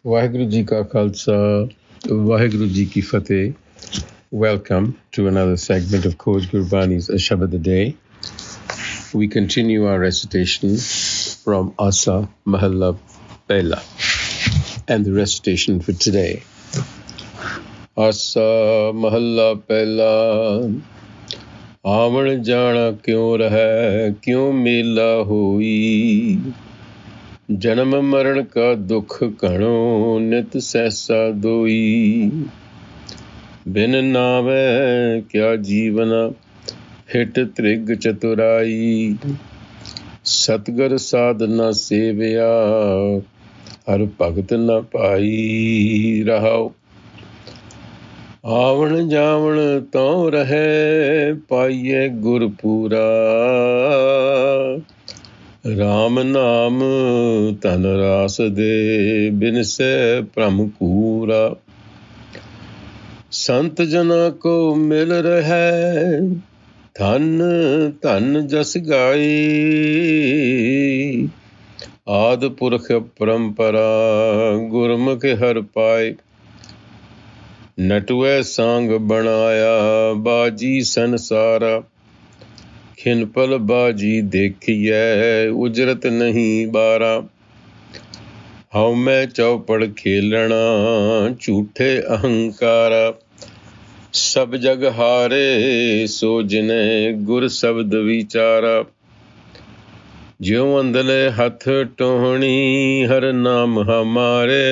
Waheguru Ji Ka Khalsa, Waheguru Ji Ki Fateh. Welcome to another segment of Khoj Gurbani's a-sabad-a-day. We continue our recitation from Asa Mahalla Pehla, and the recitation for today. Asa Mahalla Pehla, Avan Jana Kio Rahai, Kio Mela Hoi. जन्म मरण का दुख घणो नित सहसा दोई बिन नावे क्या जीवन हिट त्रिग चतुराई सतगुर साधना सेविया हर भगत न पाई रहाओ आवन जावन तो रहे पाइए गुरपुरा राम नाम तन रास दे बिन से भ्रम कूरा संत जना को मिल रहे धन धन जस गाई आदि पुरख परंपरा गुरमुख हर पाए नटुए सांग बनाया बाजी संसारा खिनपल बाजी देखिए उजरत नहीं बारा हाउ मैं चौपड़ खेलना झूठे अहंकारा सब जग हारे सो जिने गुर शब्द विचारा ज्यों अंधले हथ टोहनी हर नाम हमारे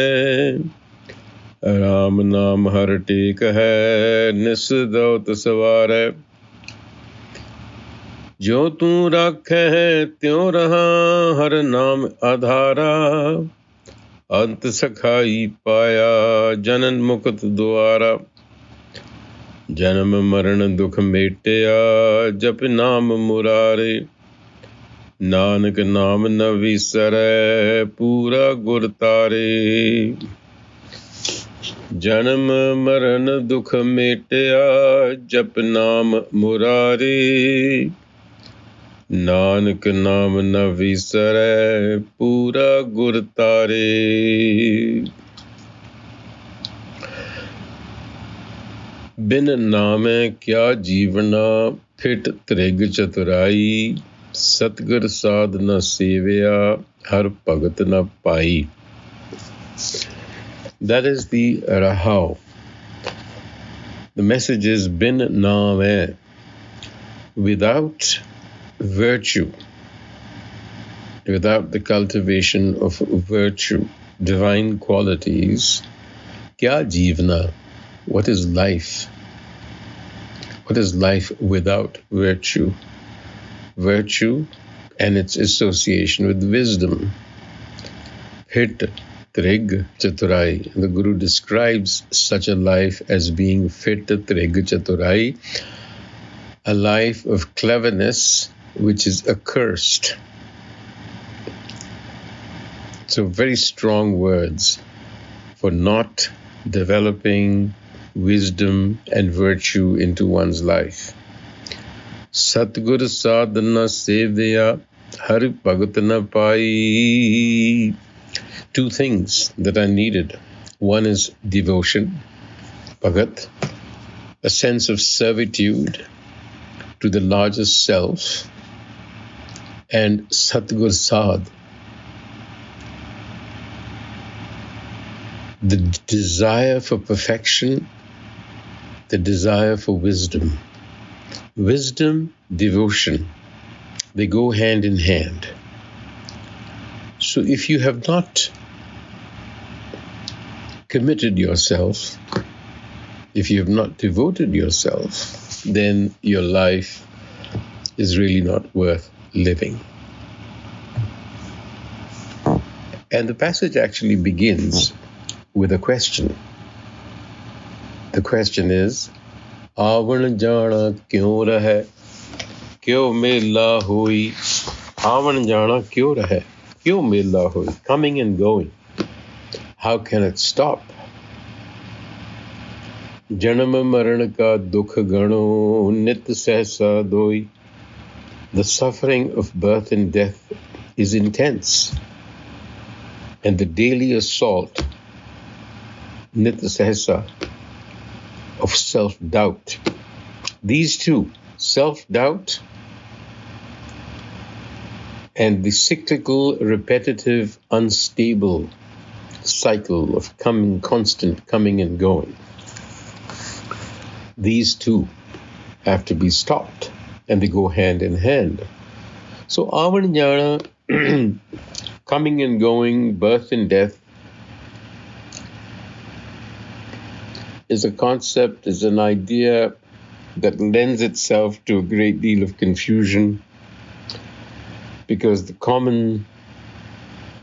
राम नाम हर टेक है निस दौत सवार है जो तू राखे है त्यों रहा हर नाम आधारा अंत सखाई पाया जनन मुक्त द्वारा जन्म मरण दुख मेटिया जप नाम मुरारे नानक नाम न विसरै पूरा गुर तारे जन्म मरण दुख मेटिया जप नाम मुरारे नानक नाम न विसरै पूरा गुर तारे बिन नामे क्या जीवना फिट त्रिग चतुराई सतगुर साध न सेविया हर भगत न पाई. That is the Rahau. The message is bin naame, without virtue, without the cultivation of virtue, divine qualities, kya jeevna, what is life? What is life without virtue? Virtue and its association with wisdom. Hit trig chaturai. The Guru describes such a life as being fit trig chaturai, a life of cleverness which is accursed. So very strong words for not developing wisdom and virtue into one's life. Satgur sadhana sevya har bhagat na pai. Two things that are needed. One is devotion, bhagat, a sense of servitude to the largest self, and Satgur Sad, the desire for perfection, the desire for wisdom. Wisdom, devotion, they go hand in hand. So if you have not committed yourself, if you have not devoted yourself, then your life is really not worth living. And the passage actually begins with a question. The question is, Avan Jana Kio Rahai, Kio Mela Hoi. Avan Jana Kio Rahai, Kio Mela Hoi. Coming and going. How can it stop? Janam maran ka dukh gano nit sehsa doi. The suffering of birth and death is intense, and the daily assault nit sahasa, of self-doubt. These two, self-doubt and the cyclical, repetitive, unstable cycle of constant coming and going. These two have to be stopped, and they go hand in hand. So Avan Jana, coming and going, birth and death, is a concept, is an idea that lends itself to a great deal of confusion, because the common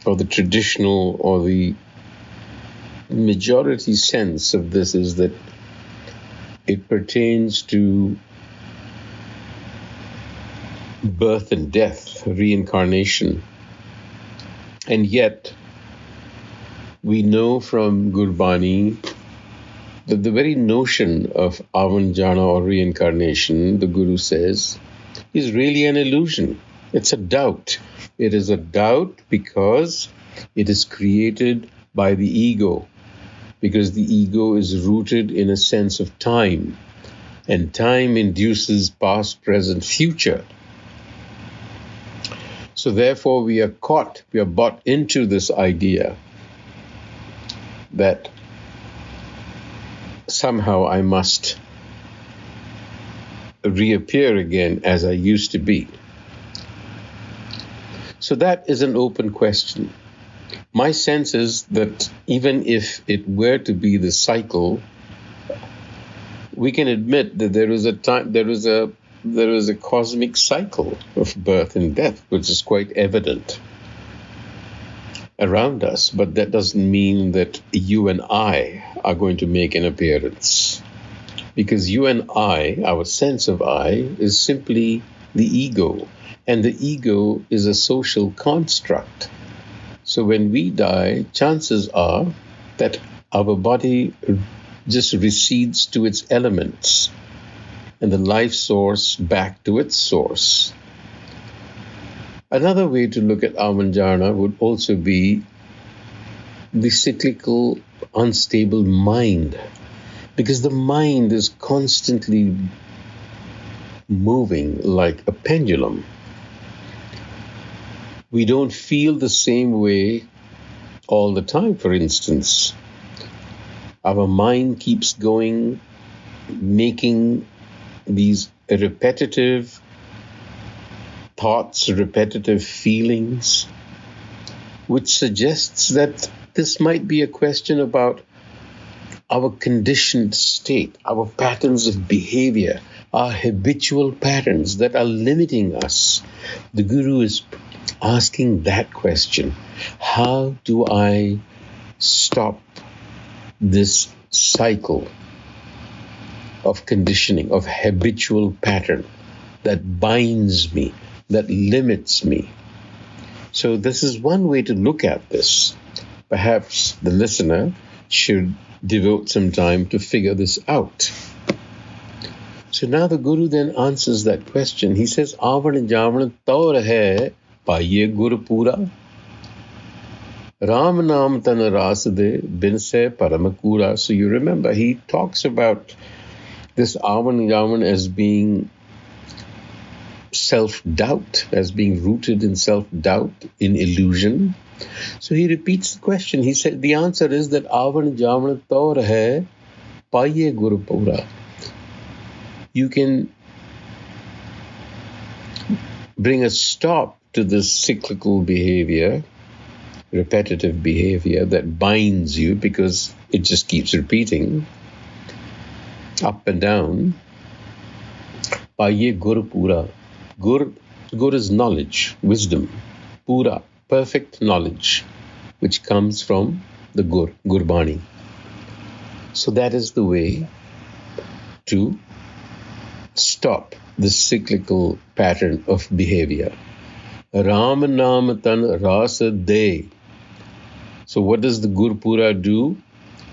or the traditional or the majority sense of this is that it pertains to birth and death, reincarnation. And yet, we know from Gurbani that the very notion of Avan Jana or reincarnation, the Guru says, is really an illusion. It's a doubt. It is a doubt because it is created by the ego, because the ego is rooted in a sense of time, and time induces past, present, future. So therefore we are bought into this idea that somehow I must reappear again as I used to be. So that is an open question. My sense is that even if it were to be the cycle, we can admit that there is a cosmic cycle of birth and death, which is quite evident around us, but that doesn't mean that you and I are going to make an appearance. Because you and I, our sense of I, is simply the ego, and the ego is a social construct. So when we die, chances are that our body just recedes to its elements, and the life source back to its source. Another way to look at Avan Jana would also be the cyclical, unstable mind, because the mind is constantly moving like a pendulum. We don't feel the same way all the time, for instance. Our mind keeps going, making these repetitive thoughts, repetitive feelings, which suggests that this might be a question about our conditioned state, our patterns of behavior, our habitual patterns that are limiting us. The Guru is asking that question. How do I stop this cycle of conditioning, of habitual pattern that binds me, that limits me? So this is one way to look at this. Perhaps the listener should devote some time to figure this out. So now the Guru then answers that question. He says, Avan Jana Kio Rahai, paiye gur pura. Ram naam tan ras de, bin se param kura. So you remember, he talks about this Avan Jana as being self-doubt, as being rooted in self-doubt, in illusion. So he repeats the question. He said the answer is that Avan Jana Kio Rahai, paiye gur pura. You can bring a stop to this cyclical behavior, repetitive behavior that binds you because it just keeps repeating up and down. Paiye gur pura. Gur is knowledge, wisdom. Pura, perfect knowledge, which comes from the Gurbani. So that is the way to stop the cyclical pattern of behavior. Ram naam tan ras de. So what does the Gurpura do?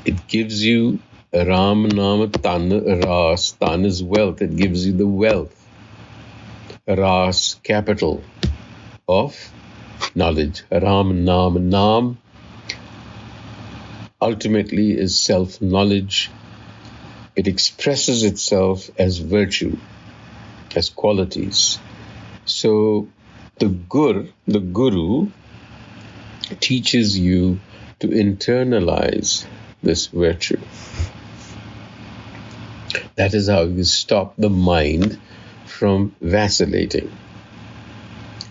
It gives you Ram naam tan ras. Tan is wealth. It gives you the wealth. Ras, capital of knowledge. Ram naam. Naam, ultimately is self-knowledge. It expresses itself as virtue, as qualities. So the guru teaches you to internalize this virtue. That is how you stop the mind from vacillating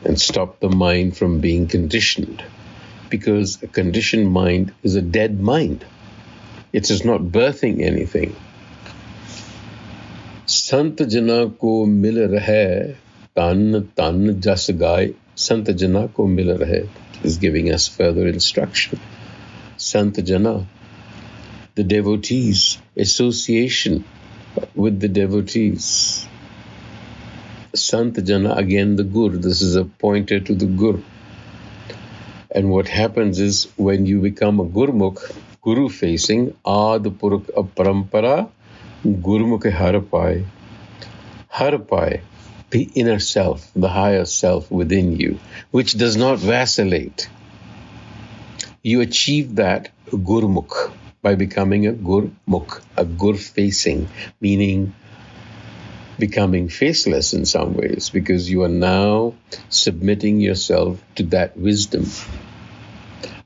and stop the mind from being conditioned, because a conditioned mind is a dead mind. It is not birthing anything. Sant Jana Ko Mil Rahai, Tan Tan Jas Gai, Sant Jana Ko Mil Rahai is giving us further instruction. Sant Jana, the devotees, association with the devotees. Sant Jana, again the Gur. This is a pointer to the Gur. And what happens is when you become a Gurmukh, Guru-facing, Ad Purukh Aparampara, Gurmukh Harpai. Harpai, the inner self, the higher self within you, which does not vacillate. You achieve that Gurmukh by becoming a Gurmukh, a Gur-facing, meaning becoming faceless in some ways, because you are now submitting yourself to that wisdom.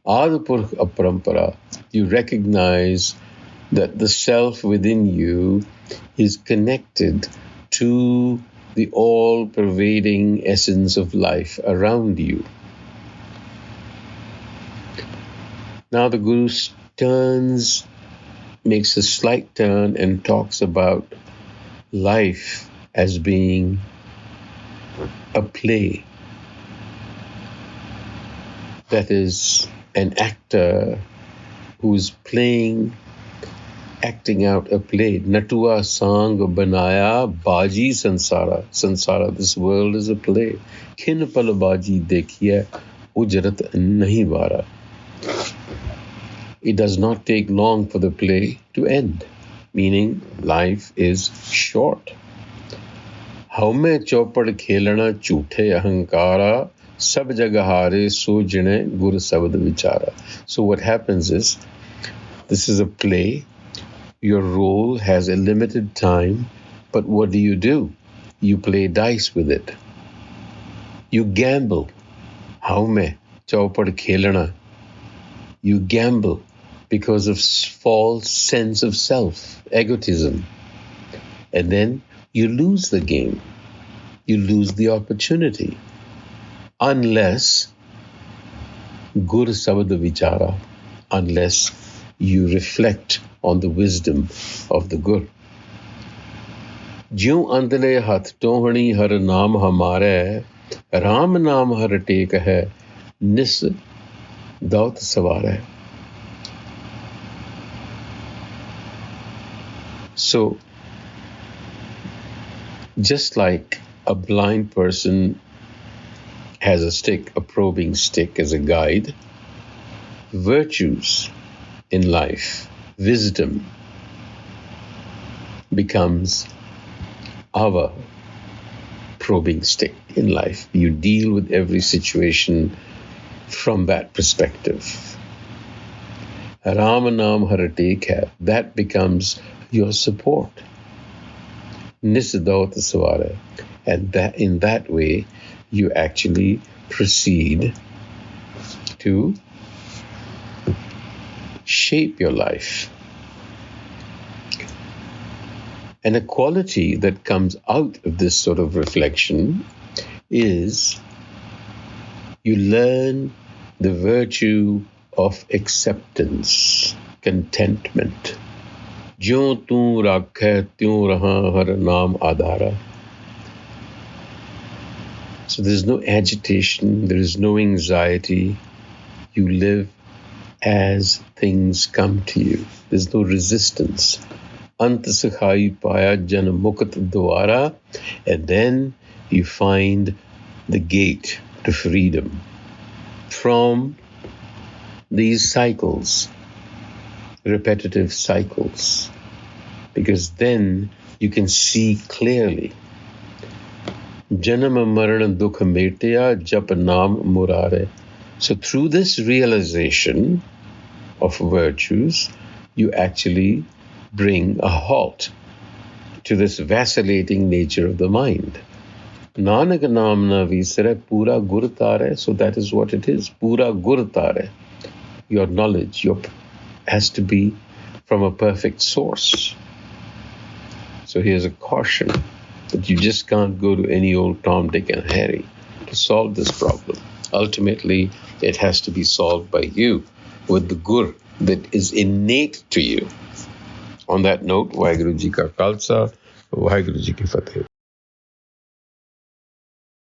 Adipurkh Aparampara, you recognize that the self within you is connected to the all-pervading essence of life around you. Now the Guru makes a slight turn and talks about life as being a play. That is, an actor who's acting out a play. Natua sang banaya baji sansara. Sansara, this world is a play. Kin pal baji dekhiye ujrat nahi vara. It does not take long for the play to end, meaning life is short. Haume chopad khelana chuthe ahankara sab jagahare so jine gur sabad vichara. So what happens is, this is a play. Your role has a limited time, but what do? You play dice with it. You gamble. Haume chopad khelana. You gamble because of false sense of self, egotism. And then you lose the game. You lose the opportunity. Unless Gur Sabad Vichara, unless you reflect on the wisdom of the Gur. Jyun andale hath tohani har naam hamare, Ram naam har tek hai, nis daut sawar hai. So, just like a blind person has a stick, a probing stick as a guide, virtues in life, wisdom, becomes our probing stick in life. You deal with every situation from that perspective. Ram naam har tek hai, that becomes your support. Nisdaut swara. And that in that way, you actually proceed to shape your life. And a quality that comes out of this sort of reflection is you learn the virtue of acceptance, contentment. Jyon tu rakhe tyon raha har naam adhara. So there's no agitation, there is no anxiety. You live as things come to you. There's no resistance. Ant sakhai paya jan mukt dwara, and then you find the gate to freedom from these cycles, repetitive cycles, because then you can see clearly. Janam marana dukh metya jap naam murare. So through this realization, of virtues, you actually bring a halt to this vacillating nature of the mind. Nanak namna visare pura gur tare, so that is what it is, pura gur tare. Your knowledge has to be from a perfect source. So here's a caution that you just can't go to any old Tom, Dick, and Harry to solve this problem. Ultimately, it has to be solved by you with the gur that is innate to you. On that note, Vaheguru Ji Ka Khalsa, Vaheguru Ji Ki Fateh.